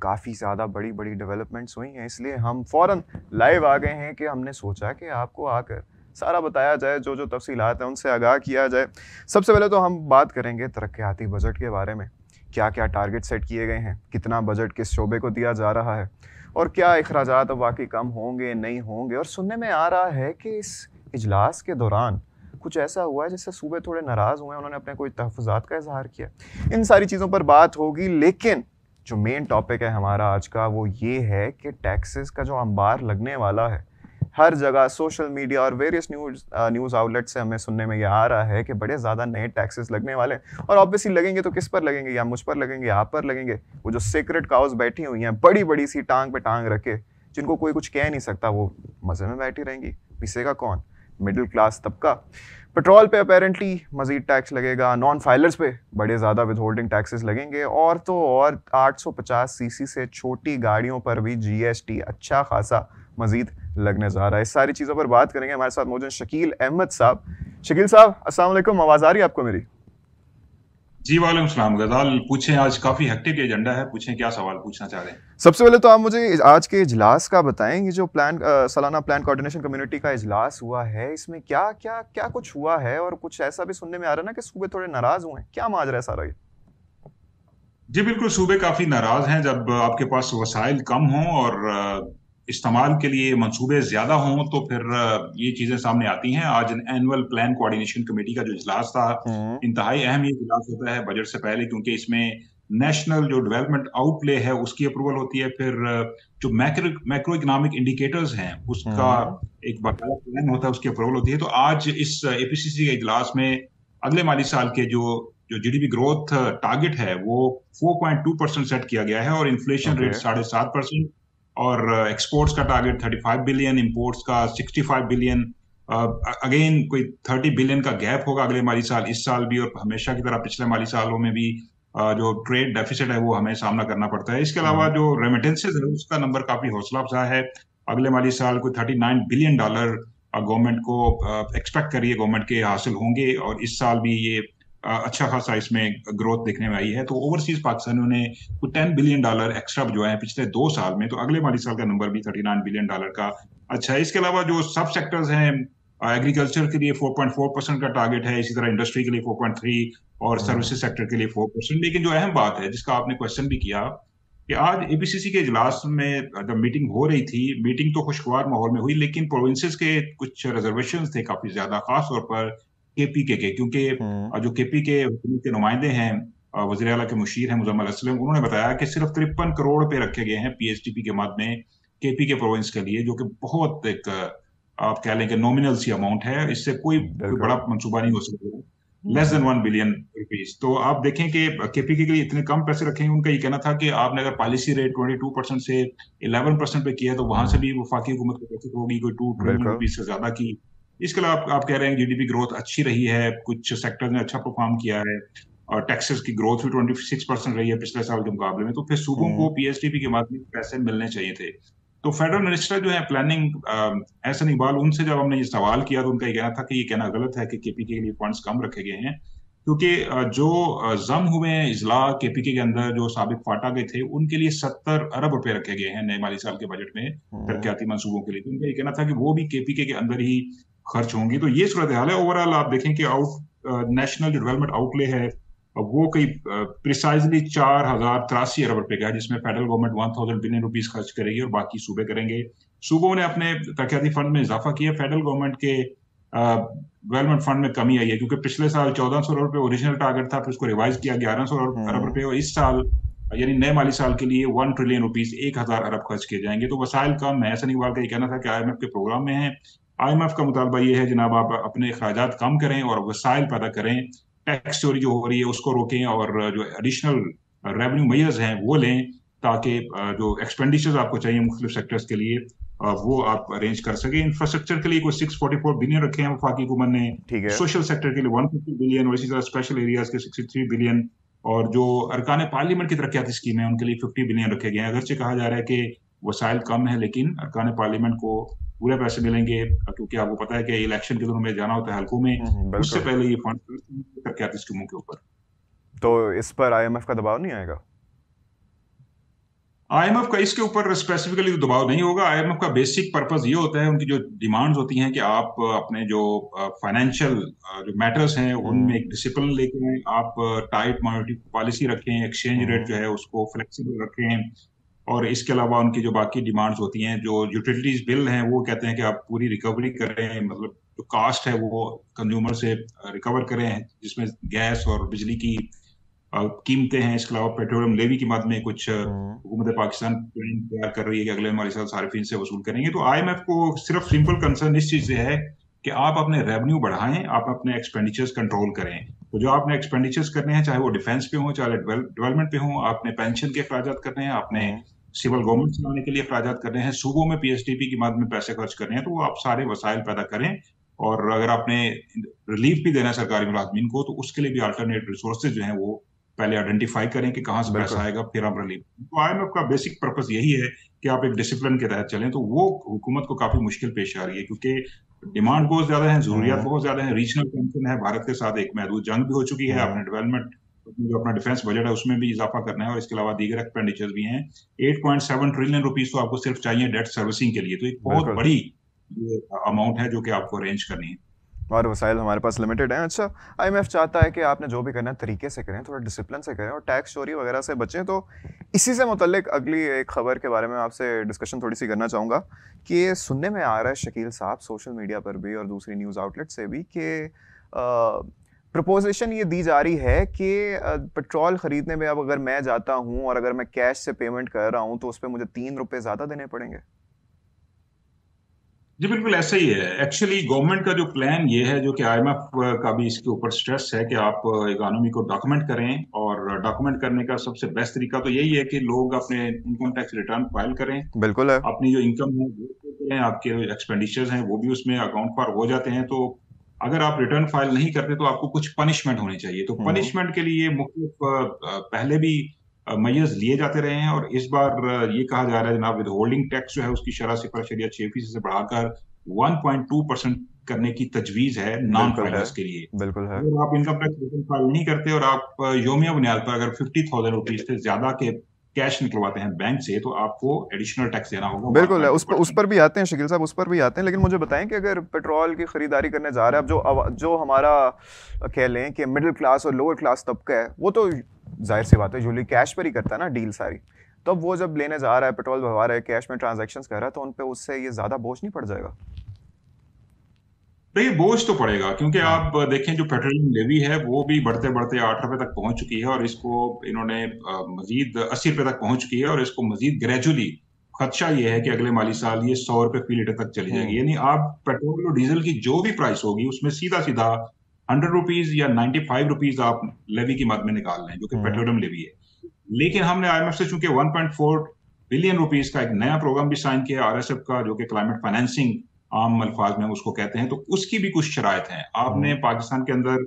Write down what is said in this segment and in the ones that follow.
काफ़ी ज़्यादा बड़ी-बड़ी डेवलपमेंट्स हुई हैं, इसलिए हम फ़ौरन लाइव आ गए हैं कि हमने सोचा कि आपको आकर सारा बताया जाए, जो-जो तफ़सीलात हैं उनसे आगाह किया जाए। सबसे पहले तो हम बात करेंगे तरक्याती बजट के बारे में। क्या-क्या टारगेट सेट किए गए हैं? कितना बजट किस शोबे को दिया जा रहा है? और क्या अखराजात अब वाक़ई कम होंगे, नहीं होंगे? और सुनने में आ रहा है कि इस इजलास के दौरान कुछ ऐसा हुआ है जिससे सूबे थोड़े नाराज़ हुए हैं, उन्होंने अपने कोई तहफ़्फ़ुज़ात का इज़हार किया। इन सारी चीज़ों पर बात होगी, लेकिन जो मेन टॉपिक है हमारा आज का वो ये है कि टैक्सेस का जो अंबार लगने वाला है, हर जगह सोशल मीडिया और वेरियस न्यूज़ आउटलेट से हमें सुनने में ये आ रहा है कि बड़े ज़्यादा नए टैक्सेस लगने वाले हैं और ऑब्वियसली लगेंगे तो किस पर लगेंगे? या मुझ पर लगेंगे, आप पर लगेंगे। वो जो सीक्रेट काउज़ बैठी हुई हैं, बड़ी-बड़ी सी टाँग पे टाँग रखे, जिनको कोई कुछ कह नहीं सकता, वो मज़े में बैठी रहेंगी। पिसेगा कौन? मिडल क्लास तबका। पेट्रोल पे अपैरेंटली मज़ीद टैक्स लगेगा, नॉन फाइलर्स पे बड़े ज़्यादा विथहोल्डिंग टैक्सेस लगेंगे और तो और 850 सीसी से छोटी गाड़ियों पर भी जीएसटी अच्छा खासा मज़ीद लगने जा रहा है। इस सारी चीज़ों पर बात करेंगे। हमारे साथ मौजूद शकील अहमद साहब। शकील साहब, अस्सलाम वालेकुम, आवाज़ आ रही है आपको मेरी? जी वालेकुम सलाम गजाल पूछें। आज काफी हेक्टिक एजेंडा है, पूछें क्या सवाल पूछना चाह रहे हैं। सबसे पहले तो आप मुझे आज के इजलास का बताएं कि जो सालाना प्लान कोऑर्डिनेशन कम्युनिटी का इजलास हुआ है, इसमें क्या क्या क्या कुछ हुआ है और कुछ ऐसा भी सुनने में आ रहा है ना कि सूबे थोड़े नाराज हुए हैं। क्या माजरा है सारा ये? जी बिल्कुल, सूबे काफी नाराज हैं जब आपके पास वसाइल कम हों और इस्तेमाल के लिए मंसूबे ज्यादा हों तो फिर ये चीजें सामने आती हैं। आज एनुअल प्लान कोऑर्डिनेशन कमेटी का जो इजलास था, हम्म। इंतहाई अहम ये इजलास होता है बजट से पहले, क्योंकि इसमें नेशनल जो डेवलपमेंट आउटले है उसकी अप्रूवल होती है। फिर जो मैक्रो मैक्रो इकोनॉमिक इंडिकेटर्स हैं उसका हम्म। एक बाकायदा प्लान होता है, उसकी अप्रूवल होती है। तो आज इस एपीसीसी के इजलास में अगले माली साल के जो जो जीडीपी ग्रोथ टारगेट है वो 4.2% सेट किया गया है, और इन्फ्लेशन ओके। रेट 7.5%, और एक्सपोर्ट्स का टारगेट 35 बिलियन, इंपोर्ट्स का 65 बिलियन। अगेन कोई 30 बिलियन का गैप होगा अगले माली साल, इस साल भी, और हमेशा की तरह पिछले माली सालों में भी जो ट्रेड डेफिसिट है वो हमें सामना करना पड़ता है। इसके अलावा हम्म। जो रेमिटेंसेज है उसका नंबर काफी हौसला अफजा है। अगले माली साल कोई $39 बिलियन गवर्नमेंट को एक्सपेक्ट करिए गवर्नमेंट के हासिल होंगे, और इस साल भी ये अच्छा खासा इसमें ग्रोथ देखने में आई है। तो ओवरसीज पाकिस्तानियों ने कुछ $10 बिलियन एक्स्ट्रा जो है पिछले 2 साल में, तो अगले माली साल का नंबर भी $39 बिलियन का अच्छा है। इसके अलावा जो सब सेक्टर्स हैं, एग्रीकल्चर के लिए 4.4% का टारगेट है, इसी तरह इंडस्ट्री के लिए 4.3, और हम्म। सर्विसेज सेक्टर के लिए 4%। लेकिन जो अहम बात है जिसका आपने क्वेश्चन भी किया, कि आज एपीसीसी के इजलास में जब मीटिंग हो रही थी, मीटिंग तो खुशगवार माहौल में हुई, लेकिन प्रोविंसेस के कुछ रिजर्वेशन थे काफी ज्यादा, खास तौर पर केपीके के, क्योंकि हम्म। जो केपी के हुकूमत के नुमाइंदे हैं, वजीर आला के मुशीर हैं मुजम्मल असलम, उन्होंने बताया कि सिर्फ 53 करोड़ पे रखे गए हैं पीएचडीपी के मद में केपी के प्रोविंस के लिए, जो कि बहुत एक आप कह लें कि नॉमिनल सी अमाउंट है। इससे कोई बिल्कुल। बड़ा मंसूबा नहीं हो सकता, लेस हम्म। Then $1 billion. तो आप देखें कि केपीके के लिए इतने कम पैसे रखे हैं। उनका ये कहना था कि आपने अगर पॉलिसी रेट 22% से 11% पे किया, तो वहां से हम्म। भी वफाकी हुकूमत को प्रॉफिट होगी कोई 2 ट्रिलियन बिल्कुल। रुपीज से ज्यादा की। इसके अलावा आप कह रहे हैं जीडीपी ग्रोथ अच्छी रही है, कुछ सेक्टर ने अच्छा परफॉर्म किया है, और टैक्सेस की ग्रोथ भी 26% रही है पिछले साल के मुकाबले में, तो फिर सूबों हम्म। को पीएचडीपी के माध्यम से पैसे मिलने चाहिए थे। तो फेडरल मिनिस्टर जो है प्लानिंग, एहसन इकबाल, उनसे जब हमने ये सवाल किया तो उनका ये कहना था कि ये कहना गलत है कि केपीके के लिए फंड्स कम रखे गए हैं, क्योंकि जो जम हुए हैं इजला केपीके के अंदर जो साबिक फाटा गए थे, उनके लिए 70 अरब रुपए रखे गए हैं नए माली साल के बजट में हम्म। तरक्याती मंसूबों के लिए। तो उनका ये कहना था कि वो भी केपीके के अंदर ही खर्च होंगी। तो ये सूरत हाल है। ओवरऑल आप देखें कि नेशनल जो डेवलपमेंट आउटले है, वो कई प्रिसाइजली 4083 अरब रुपए का है, जिसमें फेडरल गवर्नमेंट 1000 बिलियन रुपीज खर्च करेगी और बाकी सूबे करेंगे। सूबों ने अपने तरक्याती फंड में इजाफा किया, फेडरल गवर्नमेंट के डेवलपमेंट फंड में कमी आई है, क्योंकि पिछले साल 1400 अरब रुपए ओरिजिनल टारगेट था, फिर उसको रिवाइज किया 1100 अरब रुपए, और इस साल यानी नए माली साल के लिए 1 ट्रिलियन रुपीज 1000 अरब खर्च किए जाएंगे। तो वसाइल कम है। ऐसा नहीं हुआ, का ये कहना था कि आईएमएफ के प्रोग्राम में है। आईएमएफ का मुतालबा ये है जनाब, आप अपने अखराजात कम करें और वसाइल पैदा करें, टैक्स चोरी जो हो रही है उसको रोकें, और जो एडिशनल रेवेन्यू मेजर्स हैं वो लें, ताकि जो एक्सपेंडिचर्स आपको चाहिए मुख्तलिफ सेक्टर्स के लिए वो आप अरेंज कर सके। इंफ्रास्ट्रक्चर के लिए कोई 644 बिलियन रखे हैं वफाकी हुकूमत ने, ठीक है। सोशल सेक्टर के लिए 150 बिलियन, और इसी तरह स्पेशल एरियाज के 63 बिलियन, और जो अरकान पार्लियामेंट की तरक्याती स्कीम है उनके लिए 50 बिलियन रखे गए हैं। अगरचे कहा जा रहा है कि वसाइल कम है, लेकिन अरकान पार्लियामेंट को पूरे पैसे मिलेंगे, क्योंकि आपको पता है कि इलेक्शन के दिनों में जाना होता है हल्कों में, उससे बिल्कुल। पहले ये फंड तरक्याती स्कीमों के ऊपर। तो इस पर आईएमएफ का दबाव नहीं आएगा? आईएमएफ का इसके ऊपर स्पेसिफिकली तो दबाव नहीं होगा। आईएमएफ का बेसिक पर्पस ये होता है, उनकी जो डिमांड्स होती हैं कि आप अपने जो फाइनेंशियल जो मैटर्स हैं उनमें एक डिसिप्लिन लेके आएं, आप टाइट मॉनेटरी पॉलिसी रखें, एक्सचेंज रेट जो है उसको फ्लेक्सिबल रखें, और इसके अलावा उनकी जो बाकी डिमांड्स होती हैं, जो यूटिलिटीज बिल हैं वो कहते हैं कि आप पूरी रिकवरी करें, मतलब जो कास्ट है वो कंज्यूमर से रिकवर करें, जिसमें गैस और बिजली की कीमतें हैं। इसके अलावा पेट्रोलियम लेवी की मद में कुछ हुकूमत पाकिस्तान प्लान तैयार कर रही है कि अगले माली साल सार्फिन से वसूल करेंगे। तो आईएमएफ को सिर्फ सिंपल कंसर्न इस चीज से है कि आप अपने रेवेन्यू बढ़ाएं, आप अपने एक्सपेंडिचर्स कंट्रोल करें। तो जो आपने एक्सपेंडिचर्स करने हैं, चाहे वो डिफेंस पे हो, चाहे डेवलपमेंट पे हो, आपने पेंशन के अखराजात करने हैं, आपने सिविल गवर्नमेंट चलाने के लिए अखराजात करने हैं, सूबों में पीएसडीपी की मद में पैसे खर्च करने हैं, तो वो आप सारे वसाइल पैदा करें। और अगर आपने रिलीफ भी देना है सरकारी मुलाजमीन को, तो उसके लिए भी अल्टरनेट रिसोर्सेज जो हैं वो पहले आइडेंटिफाई करें कि कहाँ से पैसा आएगा, फिर आप रिलीफ। तो आईएमएफ का बेसिक पर्पस यही है कि आप एक डिसिप्लिन के तहत चलें। तो वो हुकूमत को काफी मुश्किल पेश आ रही है, क्योंकि डिमांड बहुत ज्यादा है, जरूरियात बहुत ज्यादा है, रीजनल टेंशन है, भारत के साथ एक महदूद जंग भी हो चुकी है, अपने डेवलपमेंट जो अपना डिफेंस बजट है उसमें भी इजाफा करना है, और इसके अलावा दीगर एक्सपेंडिचर भी हैं। 8.7 ट्रिलियन रुपीज तो आपको सिर्फ चाहिए डेट सर्विसिंग के लिए, तो एक बहुत बड़ी अमाउंट है जो कि आपको अरेंज करनी है, और वसाइल हमारे पास लिमिटेड हैं। अच्छा, आईएमएफ चाहता है कि आपने जो भी करना है तरीके से करें, थोड़ा डिसिप्लिन से करें और टैक्स चोरी वगैरह से बचें। तो इसी से मुतल्लिक अगली एक खबर के बारे में आपसे डिस्कशन थोड़ी सी करना चाहूँगा कि ये सुनने में आ रहा है शकील साहब, सोशल मीडिया पर भी और दूसरी न्यूज़ आउटलेट से भी, कि प्रपोजिशन ये दी जा रही है कि पेट्रोल ख़रीदने में अब अगर मैं जाता हूँ और अगर मैं कैश से पेमेंट कर रहा हूँ तो उस पर मुझे 3 रुपये ज़्यादा देने पड़ेंगे। जी बिल्कुल ऐसा ही है। एक्चुअली गवर्नमेंट का जो प्लान ये है, जो कि आईएमएफ का भी इसके ऊपर स्ट्रेस है, कि आप इकोनॉमी को डॉक्यूमेंट करें, और डॉक्यूमेंट करने का सबसे बेस्ट तरीका तो यही है कि लोग अपने इनकम टैक्स रिटर्न फाइल करें। बिल्कुल है। अपनी जो इनकम है वो करें, आपके एक्सपेंडिचर्स हैं वो भी उसमें अकाउंट फॉर हो जाते हैं। तो अगर आप रिटर्न फाइल नहीं करते तो आपको कुछ पनिशमेंट होनी चाहिए। तो पनिशमेंट के लिए मुख्तलिफ पहले भी मेजर्स लिए जाते रहे हैं, और इस बार ये कहा जा रहा है जनाब, विद होल्डिंग टैक्स जो है उसकी शरह 0.6% से बढ़ाकर 1.2% करने की तजवीज है नॉन फाइलर्स के लिए। बिल्कुल है। अगर आप इनकम टैक्स रिटर्न फाइल नहीं करते और आप योमिया बुनियाद पर अगर 50,000 रुपीज से ज्यादा के कैश निकलवाते हैं बैंक से, तो आपको एडिशनल टैक्स देना होगा। बिल्कुल है, उस पर भी आते हैं शकील साहब, उस पर भी आते हैं। लेकिन मुझे बताएं कि अगर पेट्रोल की खरीदारी करने जा रहे हैं, अब जो हमारा कह लें कि मिडिल क्लास और लोअर क्लास तबका है, वो तो जाहिर सी बात है यूजली कैश पर ही करता है ना डील सारी। तो अब वो जब लेने जा रहा है, पेट्रोल भरवा रहा है, कैश में ट्रांजैक्शंस कर रहा है, तो उन पे उससे ये ज़्यादा बोझ नहीं पड़ जाएगा? देखिए बोझ तो पड़ेगा, क्योंकि आप देखें जो पेट्रोलियम लेवी है वो भी बढ़ते बढ़ते 8 रुपए तक पहुंच चुकी है, और इसको इन्होंने मजीद 80 रुपए तक पहुंच चुकी है, और इसको मजीद ग्रेजुअली खदशा ये है कि अगले माली साल ये 100 रुपए फी लीटर तक चली जाएगी। यानी आप पेट्रोल और डीजल की जो भी प्राइस होगी उसमें सीधा सीधा 100 रुपीज या 95 रुपीज आप लेवी की मद में निकाल लें, जो कि पेट्रोलियम लेवी है। लेकिन हमने आईएमएफ से चूंकि 1.4 बिलियन रुपीज का एक नया प्रोग्राम भी साइन किया आरएसएफ का, जो कि क्लाइमेट फाइनेंसिंग आम अल्फाज में उसको कहते हैं, तो उसकी भी कुछ शराइत हैं। आपने पाकिस्तान के अंदर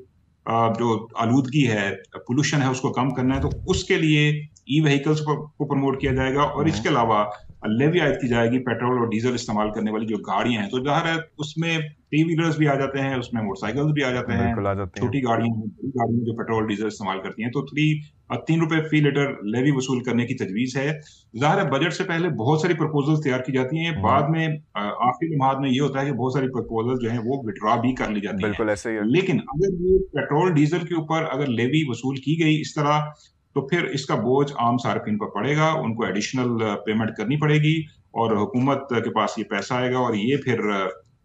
जो आलूदगी है, पोल्यूशन है, उसको कम करना है, तो उसके लिए ई व्हीकल्स को प्रमोट किया जाएगा, और इसके अलावा लेवी आयद की जाएगी पेट्रोल और डीजल इस्तेमाल करने वाली जो गाड़ियां हैं। तो जाहिर है उसमें टी व्हीलर्स भी आ जाते हैं, उसमें मोटरसाइकिल्स भी आ जाते हैं, छोटी गाड़ियां, बड़ी गाड़ियां जो पेट्रोल डीजल इस्तेमाल करती हैं। तो 3 रुपए फी लीटर लेवी वसूल करने की तजवीज है। जाहिर है बजट से पहले बहुत सारी प्रपोजल्स तैयार की जाती हैं, बाद में आखिरी लम्हात में ये होता है कि बहुत सारी प्रपोजल जो है वो विड्रॉ भी कर ली जाती है। लेकिन अगर ये पेट्रोल डीजल के ऊपर अगर लेवी वसूल की गई इस तरह, तो फिर इसका बोझ आम सार्फिन पर पड़ेगा, उनको एडिशनल पेमेंट करनी पड़ेगी, और हुकूमत के पास ये पैसा आएगा, और ये फिर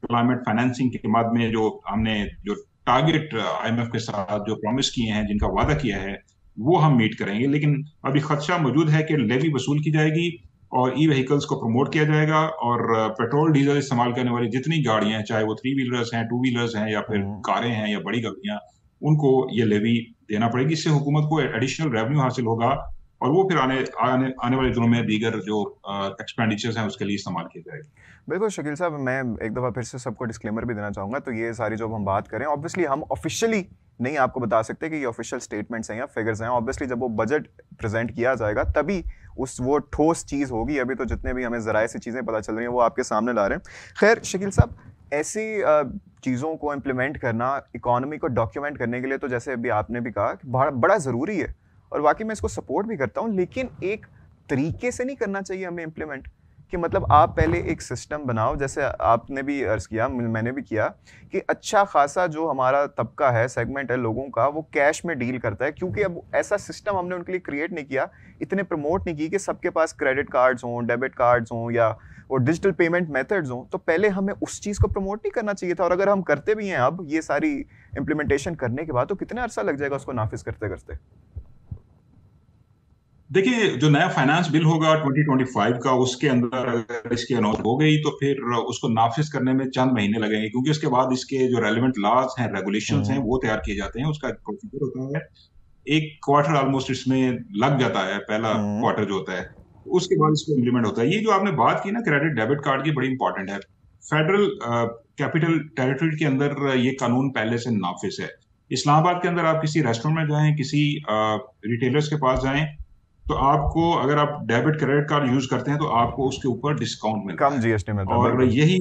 क्लाइमेट फाइनेंसिंग के बाद में जो हमने जो टारगेट आईएमएफ के साथ जो प्रॉमिस किए हैं, जिनका वादा किया है, वो हम मीट करेंगे। लेकिन अभी खदशा मौजूद है कि लेवी वसूल की जाएगी और ई व्हीकल्स को प्रमोट किया जाएगा, और पेट्रोल डीजल इस्तेमाल करने वाली जितनी गाड़ियां हैं, चाहे वो 3 व्हीलर्स हैं, 2 व्हीलर्स हैं, या फिर कारें हैं या बड़ी गाड़ियां, उनको ये लेवी देना पड़ेगी। इससे हुकूमत को एडिशनल रेवेन्यू हासिल होगा, और वो फिर आने वाले दिनों में दीगर जो एक्सपेंडिचर्स हैं उसके लिए इस्तेमाल किया जाएगा। बिल्कुल शकील साहब, मैं एक दफ़ा फिर से सबको डिस्क्लेमर भी देना चाहूँगा। तो ये सारी जो हम बात करें, ऑब्वियसली हम ऑफिशियली नहीं आपको बता सकते कि ये ऑफिशियल स्टेटमेंट्स हैं या फिगर्स हैं। ऑब्वियसली जब वो बजट प्रेजेंट किया जाएगा तभी वो ठोस चीज़ होगी। अभी तो जितने भी हमें ज़राए से चीज़ें पता चल रही हैं वो आपके सामने ला रहे हैं। खैर शकील साहब, ऐसी चीज़ों को इम्प्लीमेंट करना, इकॉनमी को डॉक्यूमेंट करने के लिए, तो जैसे अभी आपने भी कहा कि बड़ा ज़रूरी है, और वाकई मैं इसको सपोर्ट भी करता हूँ। लेकिन एक तरीके से नहीं करना चाहिए हमें इम्प्लीमेंट, कि मतलब आप पहले एक सिस्टम बनाओ, जैसे आपने भी अर्ज किया, मैंने भी किया, कि अच्छा खासा जो हमारा तबका है, सेगमेंट है लोगों का, वो कैश में डील करता है, क्योंकि अब ऐसा सिस्टम हमने उनके लिए क्रिएट नहीं किया, इतने प्रमोट नहीं की कि सबके पास क्रेडिट कार्ड्स हों, डेबिट कार्ड्स हों या और डिजिटल पेमेंट मेथड्स हों। तो पहले हमें उस चीज़ को प्रमोट नहीं करना चाहिए था। और अगर हम करते भी हैं अब ये सारी इम्प्लीमेंटेशन करने के बाद, तो कितना अरसा लग जाएगा उसको नाफिज करते करते? देखिए, जो नया फाइनेंस बिल होगा 2025 का, उसके अंदर अगर इसकी अनाउंस हो गई तो फिर उसको नाफिज करने में चंद महीने लगेंगे, क्योंकि उसके बाद इसके जो रेलिवेंट लॉज हैं, रेगुलेशंस हैं, वो तैयार किए जाते हैं। उसका एक प्रोसीजर होता है, एक क्वार्टर ऑलमोस्ट इसमें लग जाता है, पहला क्वार्टर जो होता है, उसके बाद इसको इम्प्लीमेंट होता है। ये जो आपने बात की ना क्रेडिट डेबिट कार्ड की, बड़ी इंपॉर्टेंट है। फेडरल कैपिटल टेरिटरी के अंदर ये कानून पहले से नाफिज है। इस्लामाबाद के अंदर आप किसी रेस्टोरेंट में जाएं, किसी रिटेलर्स के पास जाएं, तो आपको, अगर आप डेबिट क्रेडिट कार्ड यूज करते हैं, तो आपको उसके ऊपर डिस्काउंट मिलता कम है। जीएसटी मिलता है, और बिल्कुल। यही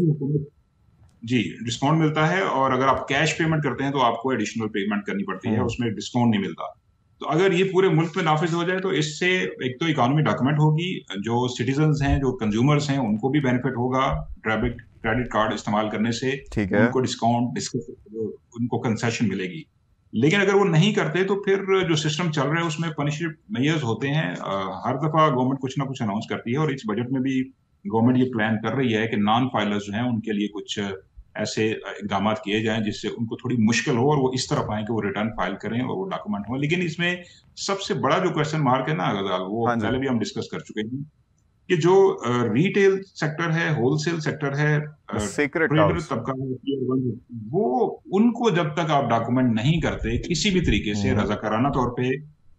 जी, डिस्काउंट मिलता है। और अगर आप कैश पेमेंट करते हैं तो आपको एडिशनल पेमेंट करनी पड़ती है, उसमें डिस्काउंट नहीं मिलता। तो अगर ये पूरे मुल्क में नाफिज हो जाए तो इससे एक तो इकोनॉमी डॉक्यूमेंट होगी, जो सिटीजन्स हैं, जो कंज्यूमर्स हैं, उनको भी बेनिफिट होगा डेबिट क्रेडिट कार्ड इस्तेमाल करने से। ठीक है। उनको डिस्काउंट, उनको कंसेशन मिलेगी। लेकिन अगर वो नहीं करते तो फिर जो सिस्टम चल रहा है उसमें पनिशमेंट मेजर्स होते हैं। हर दफा गवर्नमेंट कुछ ना कुछ अनाउंस करती है, और इस बजट में भी गवर्नमेंट ये प्लान कर रही है कि नॉन फाइलर्स जो हैं उनके लिए कुछ ऐसे इकदाम किए जाएं जिससे उनको थोड़ी मुश्किल हो और वो इस तरफ आए कि वो रिटर्न फाइल करें और वो डॉक्यूमेंट हो। लेकिन इसमें सबसे बड़ा जो क्वेश्चन मार्क है ना गजाल, वो पहले भी हम डिस्कस कर चुके हैं, कि जो रिटेल सेक्टर है, होलसेल सेक्टर है, सीक्रेट ट्रेडर काउस, तबका है, वो, उनको जब तक आप डॉक्यूमेंट नहीं करते किसी भी तरीके से रजाकाराना तौर पे,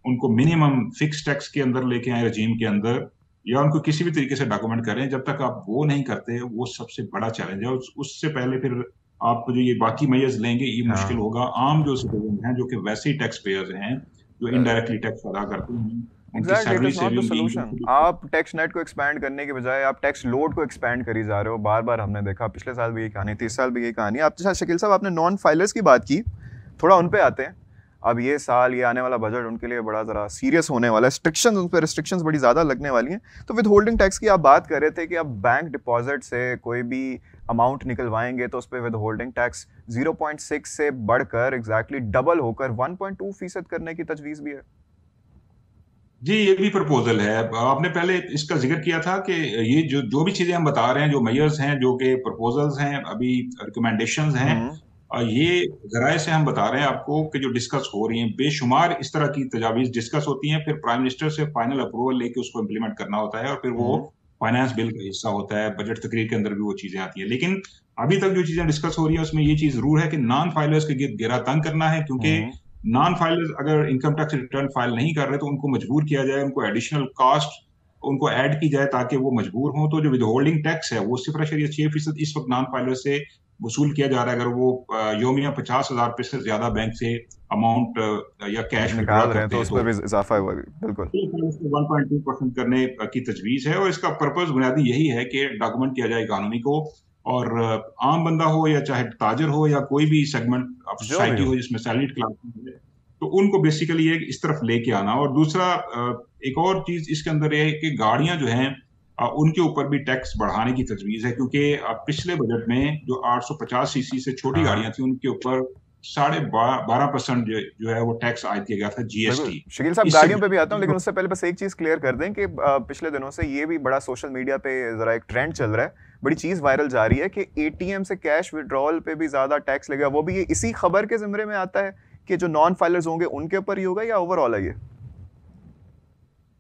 उनको मिनिमम फिक्स टैक्स के अंदर लेके आए, रजीम के अंदर, या उनको किसी भी तरीके से डॉक्यूमेंट करें, जब तक आप वो नहीं करते, वो सबसे बड़ा चैलेंज है। उससे पहले फिर आप जो ये बाकी मेजर्स लेंगे, ये मुश्किल होगा। आम जो सिटीजन हैं, जो कि वैसे ही टैक्स पेयर्स हैं, जो इनडायरेक्टली टैक्स अदा करते हैं, उनकी एग्जैक्टली, इट सैलरी इज से नॉट द सोल्यूशन। भी आप टैक्स नेट को एक्सपैंड करने के बजाय आप टैक्स लोड को एक्सपैंड करी जा रहे हो। बार बार हमने देखा, पिछले साल भी यही कहानी थी, इस साल भी यही कहानी। आप शकील साहब, आपने नॉन फाइलर्स की बात की, थोड़ा उन पे आते हैं। अब ये साल, ये आने वाला बजट उनके लिए बड़ा ज़रा सीरियस होने वाला है। रिस्ट्रिक्शंस, उन पर रिस्ट्रिक्शंस बड़ी ज़्यादा लगने वाली हैं। तो विद होल्डिंग टैक्स की आप बात कर रहे थे कि अब बैंक डिपॉजिट से कोई भी अमाउंट निकलवाएंगे तो उस पर विद होल्डिंग टैक्स 0.6 से बढ़कर एग्जैक्टली डबल होकर 1.2% करने की तजवीज़ भी है। जी, ये भी प्रपोजल है। आपने पहले इसका जिक्र किया था कि ये जो भी चीजें हम बता रहे हैं, जो मेजर्स हैं, जो कि प्रपोजल्स हैं, अभी रिकमेंडेशंस हैं, ये जराए से हम बता रहे हैं आपको कि जो डिस्कस हो रही हैं, बेशुमार इस तरह की तजावीज डिस्कस होती हैं, फिर प्राइम मिनिस्टर से फाइनल अप्रूवल लेके उसको इम्प्लीमेंट करना होता है, और फिर वो फाइनेंस बिल का हिस्सा होता है। बजट तकरीर के अंदर भी वो चीजें आती हैं। लेकिन अभी तक जो चीजें डिस्कस हो रही है उसमें ये चीज जरूर है कि नॉन फाइलर्स के घेरा तंग करना है, क्योंकि नॉन फाइलर्स अगर इनकम टैक्स रिटर्न फाइल नहीं कर रहे तो उनको मजबूर किया जाए, उनको एडिशनल कॉस्ट उनको ऐड की जाए ताकि वो मजबूर हों। तो जो विद होल्डिंग टैक्स है वो 0.6% इस वक्त नॉन फाइलर से वसूल किया जा रहा है। अगर वो योमिया 50,000 रुपए से ज्यादा बैंक से अमाउंट या कैश निकाल रहे हैं तो उस पर भी इजाफा हुआ, बिल्कुल 1.2% करने की तजवीज है। और इसका पर्पज बुनियादी यही है कि डॉक्यूमेंट किया जाए इकोनॉमी को, और आम बंदा हो या चाहे ताजर हो या कोई भी सेगमेंट ऑफ सोसाइटी हो जिसमें सैलरीड क्लास है, तो उनको बेसिकली ये इस तरफ लेके आना। और दूसरा, एक और चीज इसके अंदर ये है कि गाड़ियां जो हैं उनके ऊपर भी टैक्स बढ़ाने की तजवीज है, क्योंकि पिछले बजट में जो 850 सीसी से छोटी गाड़ियां थी उनके ऊपर 12.5% जो है वो टैक्स आयद किया गया था, जीएसटी। शकील साहब, गाड़ियों पे भी आता हूँ, लेकिन उससे पहले बस एक चीज क्लियर कर दें कि पिछले दिनों से ये भी बड़ा सोशल मीडिया पे जरा एक ट्रेंड चल रहा है, बड़ी चीज वायरल जा रही है कि एटीएम से कैश विड्रॉल पे भी ज्यादा टैक्स लगेगा। वो भी ये इसी खबर के जिम्मे में आता है कि जो नॉन फाइलर्स होंगे उनके ऊपर ही होगा, या ओवरऑल है ये?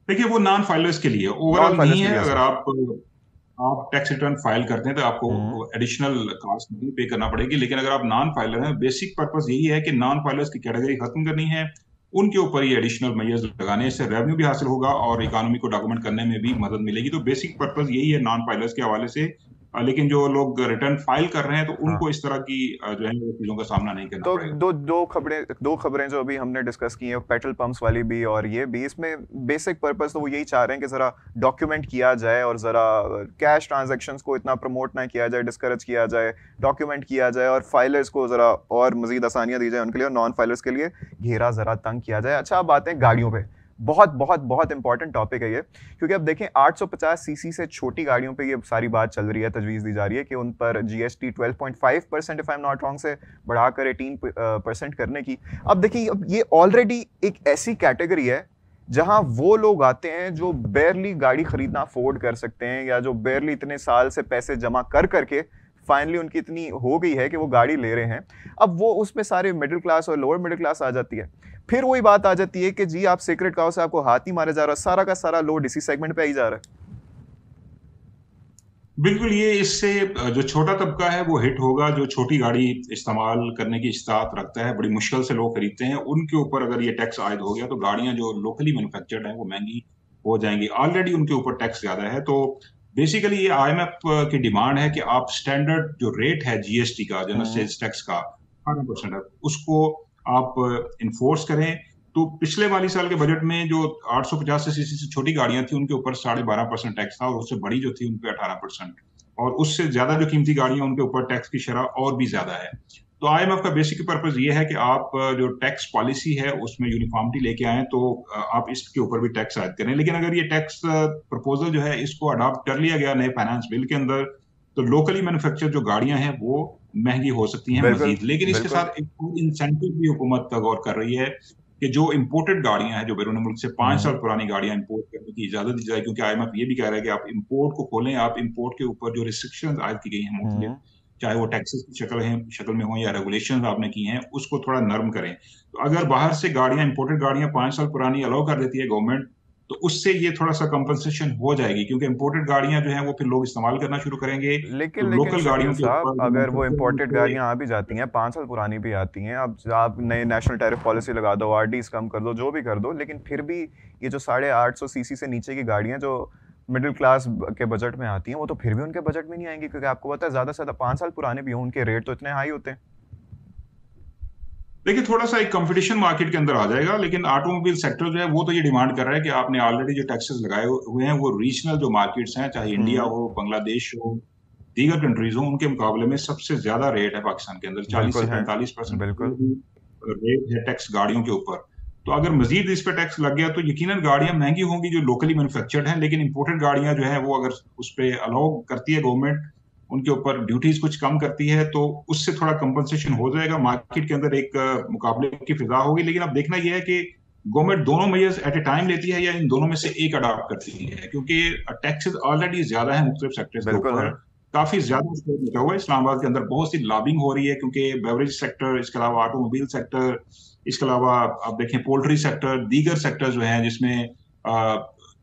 देखिए, वो नॉन फाइलर्स के लिए, ओवरऑल नहीं है। अगर आप टैक्स रिटर्न फाइल करते हैं तो आपको एडिशनल कॉस्ट नहीं पे करना पड़ेगी। लेकिन अगर आप नॉन फाइलर हैं, बेसिक पर्पस यही है कि नॉन फाइलर्स की कैटेगरी खत्म करनी है, उनके ऊपर ये एडिशनल मेजर्स लगाने से रेवेन्यू भी हासिल होगा और इकोनॉमी को डॉक्यूमेंट करने में भी मदद मिलेगी। तो बेसिक पर्पस यही है नॉन फाइलर्स के हवाले से। लेकिन जो लोग रिटर्न फाइल कर रहे हैं तो उनको इस तरह की जो है चीजों का सामना नहीं करना पड़ेगा। तो दो खबरें जो अभी हमने डिस्कस की हैं, पेट्रोल पंप्स वाली भी और ये भी, इसमें बेसिक पर्पस तो वो यही चाह रहे हैं कि जरा डॉक्यूमेंट किया जाए और जरा कैश ट्रांजैक्शंस को इतना प्रमोट ना किया जाए, डिस्करेज किया जाए, डॉक्यूमेंट किया जाए और फाइलर्स को जरा और मजीद आसानियां दी जाए उनके लिए, और नॉन फाइलर्स के लिए घेरा जरा तंग किया जाए। अच्छा, अब बातें गाड़ियों पे। बहुत बहुत बहुत इंपॉर्टेंट टॉपिक है ये, क्योंकि अब देखें 850 सीसी से छोटी गाड़ियों पे ये सारी बात चल रही है, तजवीज़ दी जा रही है कि उन पर GST 12.5% if I am not wrong से बढ़ाकर 18% करने की। अब देखिए, अब ये ऑलरेडी एक ऐसी कैटेगरी है जहां वो लोग आते हैं जो बेयरली गाड़ी खरीदना अफोर्ड कर सकते हैं, या जो बेयरली इतने साल से पैसे जमा कर करके फाइनली उनकी इतनी हो गई है कि वो गाड़ी ले रहे हैं। अब वो उसमें सारे मिडिल क्लास और लोअर मिडिल क्लास आ जाती है। फिर वही बात आ जाती है कि जी आप सीक्रेट काउ से आपको हाथ ही मारे जा रहा है, सारा का सारा लोड इसी सेगमेंट पे ही जा रहा है। बिल्कुल, ये इससे जो छोटा तबका है वो हिट होगा, जो छोटी गाड़ी इस्तेमाल करने की इस्तात रखता है, बड़ी मुश्किल से लोग खरीदते हैं, उनके ऊपर अगर ये टैक्स आयद हो गया तो गाड़ियां जो लोकली मैन्युफैक्चर्ड हैं वो महंगी हो जाएंगी। ऑलरेडी उनके ऊपर टैक्स ज्यादा है। तो बेसिकली ये आईएमएफ की डिमांड है कि आप स्टैंडर्ड जो रेट है जीएसटी का, जनरल हम्म। सेल्स टैक्स का 18% है, उसको आप इन्फोर्स करें। तो पिछले वाली साल के बजट में जो 850 सीसी से छोटी गाड़ियां थी उनके ऊपर 12.5% टैक्स था, और उससे बड़ी जो थी उन पे 18%, और उससे ज्यादा जो कीमती गाड़ियां उनके ऊपर टैक्स की शरह और भी ज्यादा है। तो आईएमएफ का बेसिक पर्पज ये है कि आप जो टैक्स पॉलिसी है उसमें यूनिफॉर्मिटी लेके आए, तो आप इसके ऊपर भी टैक्स आयद करें। लेकिन अगर ये टैक्स प्रपोजल जो है इसको अडॉप्ट कर लिया गया नए फाइनेंस बिल के अंदर, तो लोकली मैन्युफैक्चर जो गाड़ियां हैं वो महंगी हो सकती हैं बिल्कुल मजीद। लेकिन इसके बिल्कुल। साथ एक इंसेंटिव भी हुकूमत का गौर कर रही है कि जो इंपोर्टेड गाड़ियां हैं, जो बैरून मुल्क से 5 साल हम्म पुरानी गाड़ियां इंपोर्ट करने की इजाजत दी जाए, क्योंकि आईएमएफ ये भी कह रहा है कि आप इंपोर्ट को खोलें, आप इंपोर्ट के ऊपर जो रिस्ट्रिक्शन आयद की गई हैं मुख्तलिफ, हम्म। चाहे वो टैक्सेस की शक्ल में हो या रेगुलेशन आपने की हैं, उसको थोड़ा नर्म करें। तो अगर बाहर से गाड़ियां, इंपोर्टेड गाड़ियां 5 साल पुरानी अलाउ कर देती है गवर्नमेंट, तो उससे ये थोड़ा सा कंपनसेशन हो जाएगी, क्योंकि इंपोर्टेड गाड़ियां जो हैं वो फिर लोग इस्तेमाल करना शुरू करेंगे। तो लेकिन लोकल शकील गाड़ियों के साहब, ऊपर जो अगर वो इम्पोर्टेड मैन्युफैक्चर गाड़ियां आ भी जाती हैं, 5 साल पुरानी भी आती हैं, अब आप नए नेशनल टैरिफ पॉलिसी लगा दो, आरडीज कम कर दो, जो भी कर दो, लेकिन फिर भी ये जो 850 सीसी से नीचे की गाड़ियां जो मिडिल क्लास के बजट में आती हैं, वो तो फिर भी उनके बजट में नहीं आएंगी, क्योंकि आपको पता है ज़्यादा से ज़्यादा 5 साल पुराने भी हों, उनके रेट तो इतने हाई होते हैं। देखिए, थोड़ा सा एक कंपटीशन मार्केट के अंदर आ जाएगा, लेकिन ऑटोमोबाइल सेक्टर जो है वो तो ये डिमांड कर रहा है कि आपने ऑलरेडी जो टैक्सेस लगाए हुए हैं वो रीजनल जो मार्केट्स हैं, चाहे इंडिया हम्म। हो, बांग्लादेश हो, दीगर कंट्रीज हो, उनके मुकाबले में सबसे ज्यादा रेट है पाकिस्तान के अंदर। 40 से बिल्कुल है। 45% बिल्कुल। रेट है टैक्स गाड़ियों के ऊपर। तो अगर मजीद इस पर टैक्स लग गया तो यकीनन गाड़ियां महंगी होंगी जो लोकली मैन्युफैक्चर्ड हैं, लेकिन इंपोर्टेड गाड़ियां जो है वो अगर उस पर अलाउ करती है गवर्नमेंट, उनके ऊपर ड्यूटीज कुछ कम करती है, तो उससे थोड़ा कंपनसेशन हो जाएगा, मार्केट के अंदर एक मुकाबले की फिजा होगी। लेकिन अब देखना यह है कि गवर्नमेंट दोनों मेजर्स एट ए टाइम लेती है या इन दोनों में से एक अडॉप्ट करती है, क्योंकि टैक्सेस ऑलरेडी ज्यादा है मुख्तलिफ सेक्टर्स के बिल्कुल है। ऊपर। काफी ज्यादा स्कोप बचा हुआ है इस्लामाबाद के अंदर, बहुत सी लॉबिंग हो रही है, क्योंकि बेवरेज सेक्टर, इसके अलावा ऑटोमोबाइल सेक्टर, इसके अलावा आप देखें पोल्ट्री सेक्टर, दीगर सेक्टर जो है जिसमें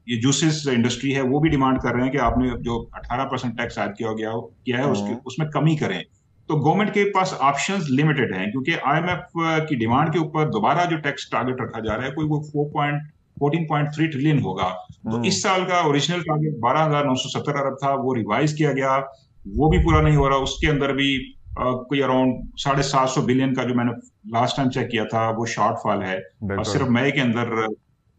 ये जूसेस इंडस्ट्री है, वो भी डिमांड कर रहे हैं कि आपने जो 18% टैक्स ऐड किया है उसके हम्म उसमें कमी करें। तो गवर्नमेंट के पास ऑप्शंस लिमिटेड हैं, क्योंकि आईएमएफ की डिमांड के ऊपर दोबारा जो टैक्स टारगेट रखा जा रहा है कोई वो 14.3 ट्रिलियन होगा। तो हम्म। इस साल का ओरिजिनल टारगेट 12,970 अरब था, वो रिवाइज किया गया, वो भी पूरा नहीं हो रहा। उसके अंदर भी कोई अराउंड 750 बिलियन का, जो मैंने लास्ट टाइम चेक किया था, वो शॉर्टफॉल है। और बिल्कुल। सिर्फ मई के अंदर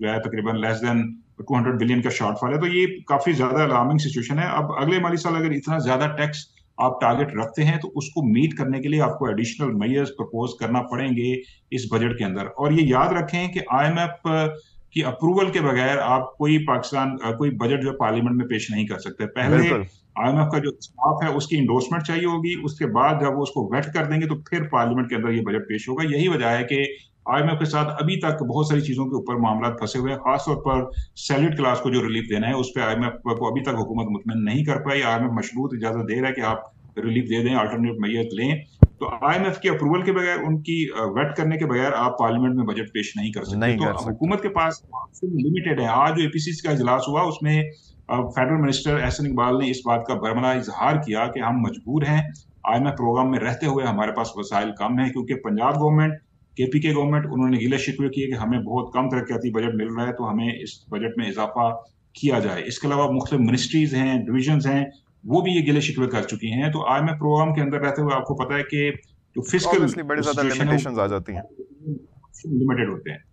जो है तकरीबन लेस देन 200 बिलियन का शॉर्टफॉल है। तो ये काफी ज्यादा अलार्मिंग सिचुएशन है। अब अगले माली साल अगर इतना ज्यादा टैक्स आप टारगेट रखते हैं तो उसको मीट करने के लिए आपको एडिशनल मेजर्स प्रपोज करना पड़ेंगे इस बजट के अंदर। और ये याद रखें कि आईएमएफ की अप्रूवल के बगैर आप कोई बजट जो पार्लियामेंट में पेश नहीं कर सकते। पहले बिल्कुल। आईएमएफ का जो स्टाफ है उसकी इंडोर्समेंट चाहिए होगी, उसके बाद जब वो उसको वेट कर देंगे तो फिर पार्लियामेंट के अंदर ये बजट पेश होगा। यही वजह है कि आईएमएफ के साथ अभी तक बहुत सारी चीजों के ऊपर मामला फंसे हुए हैं, खासतौर पर सैलरीड क्लास को जो रिलीफ देना है उस पर आईएमएफ को अभी तक हुकूमत मुतमिन नहीं कर पाई। आईएमएफ मशरूत इजाजत दे रहा है कि आप रिलीफ दे दें, अल्टरनेट मेजर लें। तो आईएमएफ के अप्रूवल के बगैर, उनकी वेट करने के बगैर आप पार्लियामेंट में बजट पेश नहीं कर सकते। नहीं तो कर सकते। हुकूमत के पास लिमिटेड है। आज जो एपीसीसी का इजलास हुआ उसमें फेडरल मिनिस्टर एहसन इकबाल ने इस बात का बरमला इजहार किया कि हम मजबूर हैं, आईएमएफ प्रोग्राम में रहते हुए हमारे पास वसाइल कम है, क्योंकि पंजाब गवर्नमेंट, केपीके गवर्नमेंट, उन्होंने गिले शिकवे किए कि हमें बहुत कम तरक्याती बजट मिल रहा है, तो हमें इस बजट में इजाफा किया जाए। इसके अलावा मुख्तलिफ मिनिस्ट्रीज हैं, डिविजन हैं, वो भी ये गिले शिकवे कर चुकी हैं। तो आईएमएफ प्रोग्राम के अंदर रहते हुए आपको पता है कि जो फिजिकल ऑब्वियसली बड़ी ज़्यादा सिचुएशन है लिमिटेशंस आ जाती हैं। वो लिमिटेड होते हैं।